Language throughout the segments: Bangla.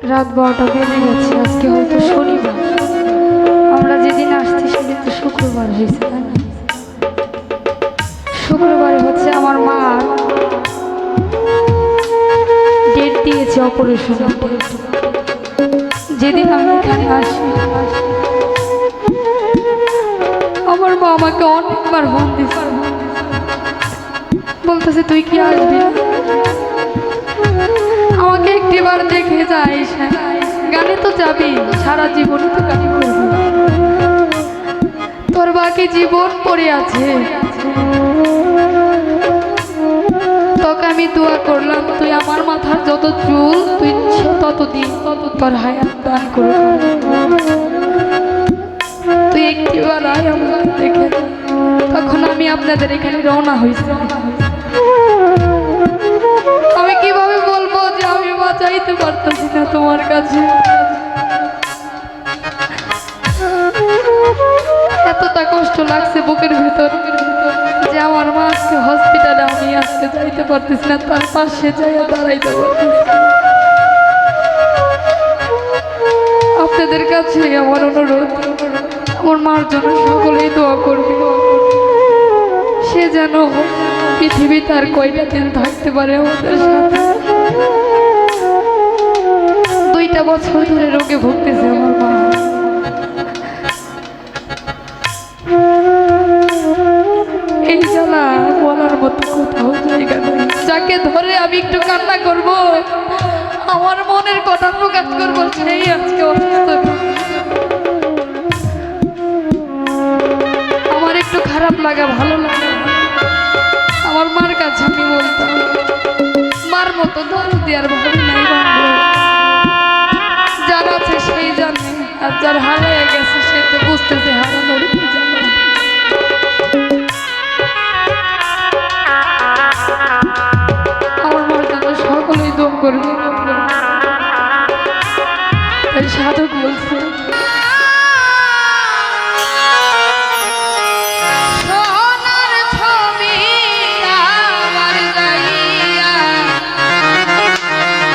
রাত 12টা বেজে গেছে। আজকে হয়তো শনিবার, আমরা যেদিন আসছি সেদিন তো শুক্রবার হয়েছে, তাই না? শুক্রবারে হচ্ছে আমার মা ডেট দিয়েছে অপারেশন। যেদিন আমি এখানে আসি আমার মা আমাকে অনেকবার ফোন দিচ্ছে, বলতেছে তুই কি আসবি, আমাকে একটিবার দেখে যাইস। গানে তো যাবি, সারা জীবন তো গানে করবি, তোর বাকি জীবন পড়ে আছে। তোকে আমি দোয়া করলাম তুই আমার মাথার যত চুল তুই ততদিন তোর হায়াত দান করে, তুই একটিবার আয় আমার দেখে। তখন আমি আপনাদের এখানে রওনা হয়েছি। আমি কিভাবে বলবো যে আমি বাঁচাইতে পারতেছি না তোমার কাছে, এতটা কষ্ট লাগছে বুকের ভিতর যে আমার মা আজকে হসপিটালে, আমি আজকে যাইতে পারতেছি না, তার পাশে যাইয়া দাঁড়াইতে পারতেছি। আপনাদের কাছে আমার অনুরোধ, আমার মার জন্য সকলেই দোয়া করবে, সে যেন পৃথিবী তার কয়টা দিন থাকতে পারে আমাদের সাথে। 2টা বছর ধরে রোগে ভুগতেছে আমার মা। এই জ্বালা বলার মতো কোথাও জায়গা নেই। যাকে ধরে আমি একটু কান্না করব, আমার মনের কথা প্রকাশ করবো, সেই আজকে অসুস্থ। আমার একটু খারাপ লাগা, ভালো লাগা, আমার মার কাছে আমি বলতাম মার মতো দরদি আর ভাবি নাই বান্ধব। যার আছে সেই জানে, আর যার হারিয়ে গেছে সে তো বুঝতেছে হারানোর কি জানে। আমার মার জন্য সকলেই দম করবে। তাই সাধক বলছে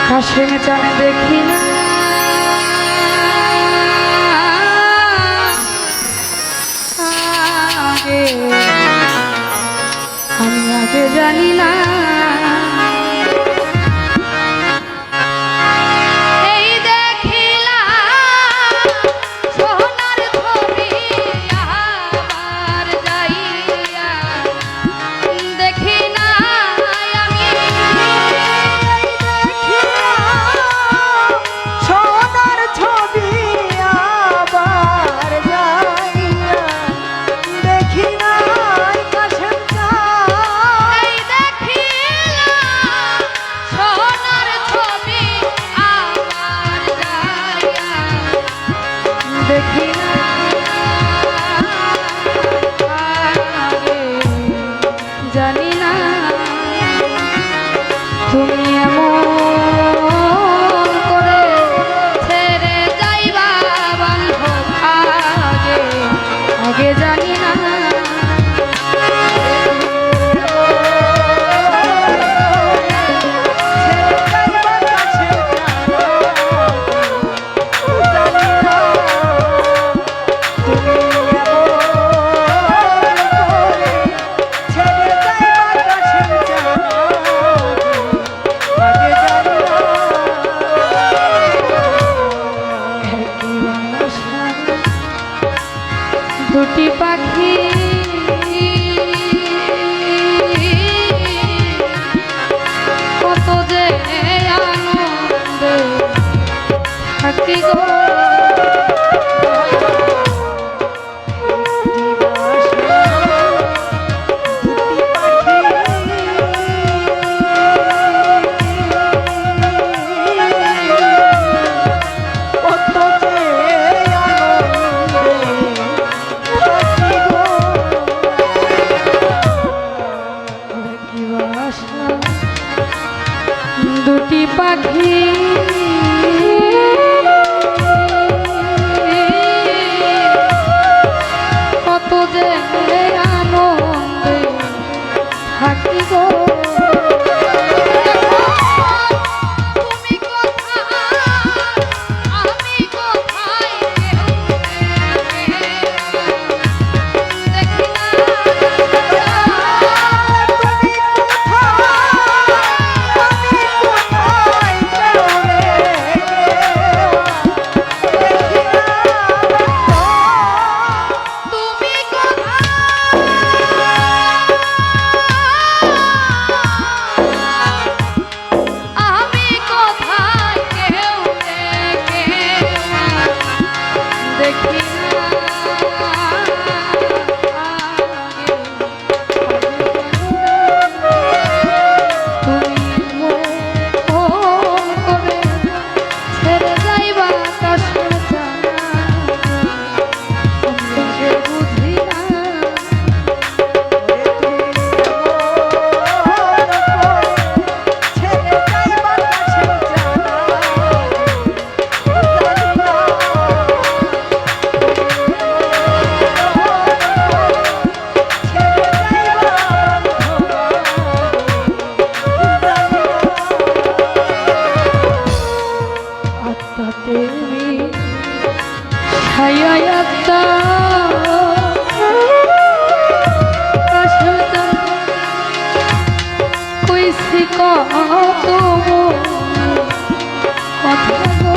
কাশে জানে দেখি না, আমি আগে জানি না, তেমি ছায়ায়াত্তা কইছি কত কথা গো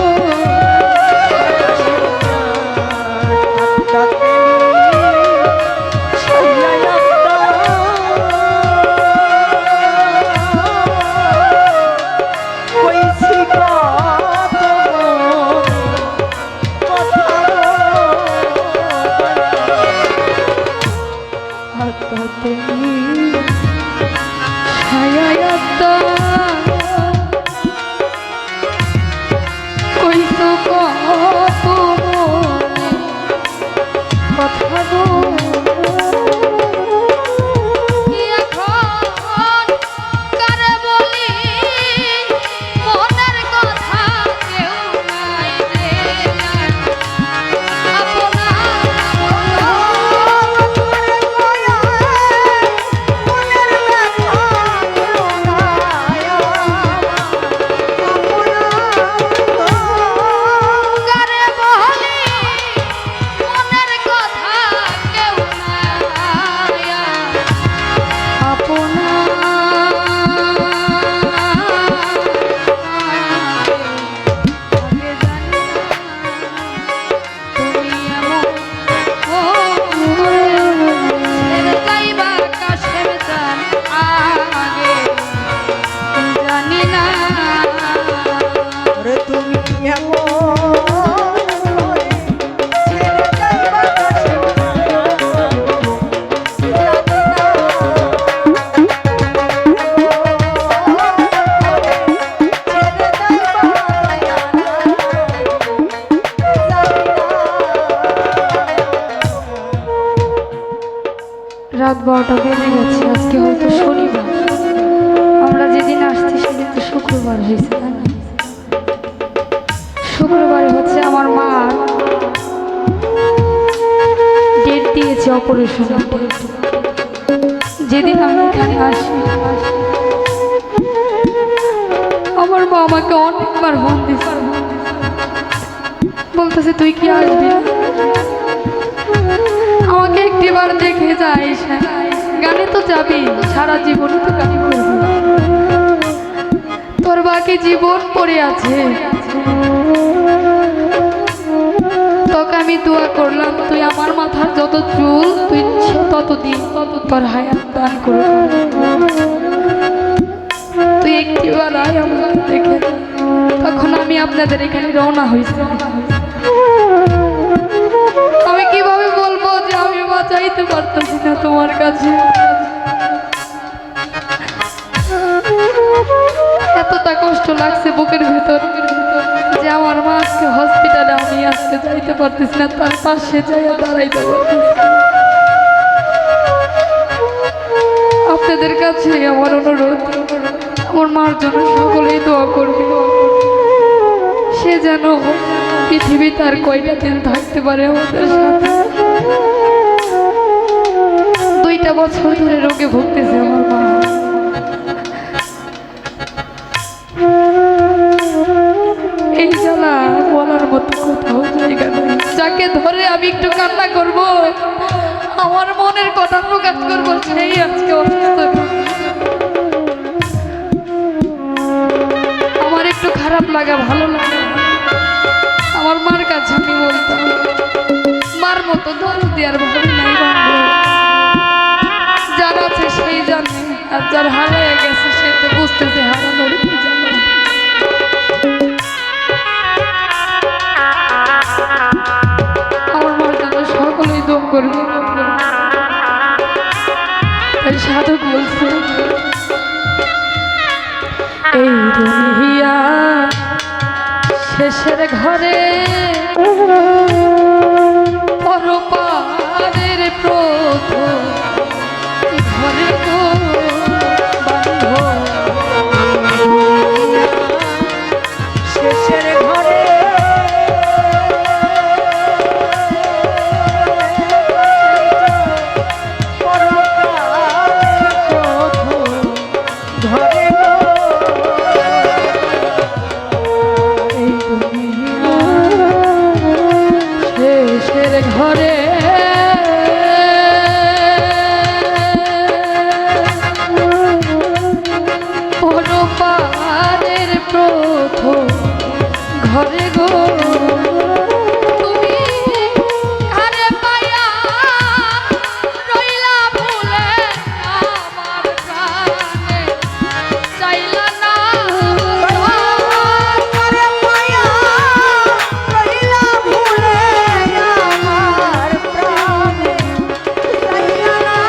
রাত 12টা বেজে গেছে। আজকে হয়তো শনিবার, আমরা যেদিন আসছি সেদিন তো শুক্রবার হয়েছে, তাই না? শুক্রবারে হচ্ছে আমার মা ডেট দিয়েছে অপারেশন। যেদিন আমি এখানে আসি আমার মা আমাকে অনেকবার ফোন দিচ্ছে, বলতেছে তুই কি আসবি, আমাকে একটিবার দেখে যাইস। গানে তো যাবি, সারা জীবনই তো গান করবি, তোর বাকি জীবন পড়ে আছে। তোকে আমি দোয়া করলাম তুই আমার মাথার যত চুল তুই তত দিন তত তোর হায়াত দান করে, তুই একটিবার আয় আমার দেখে। তখন আমি আপনাদের এখানে রওনা হয়েছি। আমি কিভাবে বলবো যে আমি বাঁচাইতে পারতেছি না তোমার কাছে, এতটা কষ্ট লাগছে বুকের ভেতর যে আমার মা আজকে হসপিটালে, আমি আজকে যাইতে পারতেছি না, তার পাশে যাইয়া দাঁড়াইতে পারতেছি। আপনাদের কাছে আমার অনুরোধ, আমার মার জন্য সকলেই দোয়া করবে, সে যেন পৃথিবী তার কয়টা দিন থাকতে পারে আমাদের সাথে। 2টা বছর ধরে রোগে ভুগতেছে আমার মা। এই জ্বালা বলার মতো কোথাও জায়গা নেই। যাকে ধরে আমি একটু কান্না করব, আমার মনের কথা প্রকাশ করবো, সেই আজকে অসুস্থ। আমার একটু খারাপ লাগা ভালো লাগে। আমার মার কাছে আমি বলতাম, মার মতো দরদ দেওয়ার ভাবি নাই বন্ধু। যার আছে সেই জানে, আর যার হারাইয়া গেছে সে তো বুঝতেছে হারানোর কি জানে। আমার মার জন্য সকলেই দম করবে। তাই সাধক বলছে, এই দুনিয়া শেষের ঘরে পরপারের প্রথম ঘরে গো বান্ধব, শেষের ঘরে ঘরে গো এই দুনিয়া ঘরে গো তুমি কারে পায়া রইলা ভুলে আমার প্রাণে চাইলা না কারে পায়া রইলা ভুলে আমার প্রাণে চাইলা না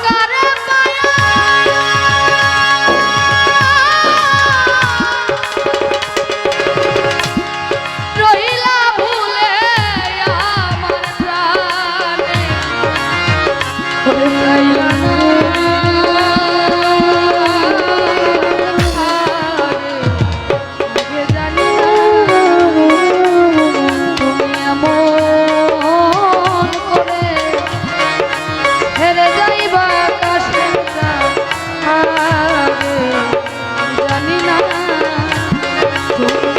কারে পায়া রইলা ভুলে আমার প্রাণে চাইলা না আগে জানি না তুমি এমন করে হেরে যাইবা আকাশে আগে জানি না তুমি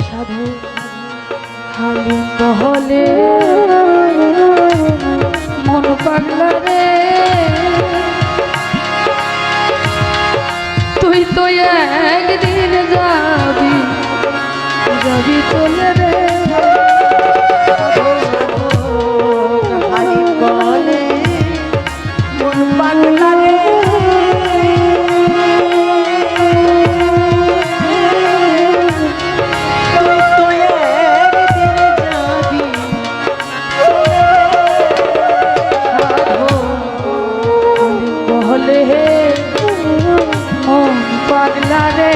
সাধু হালি বহলে মন পাগলা রে তুই তো একদিন যাবি যাবি চলে রে হারি বলে মন পাগলা রে তুই তো একদিন যাবি বহলে মন পাগলা রে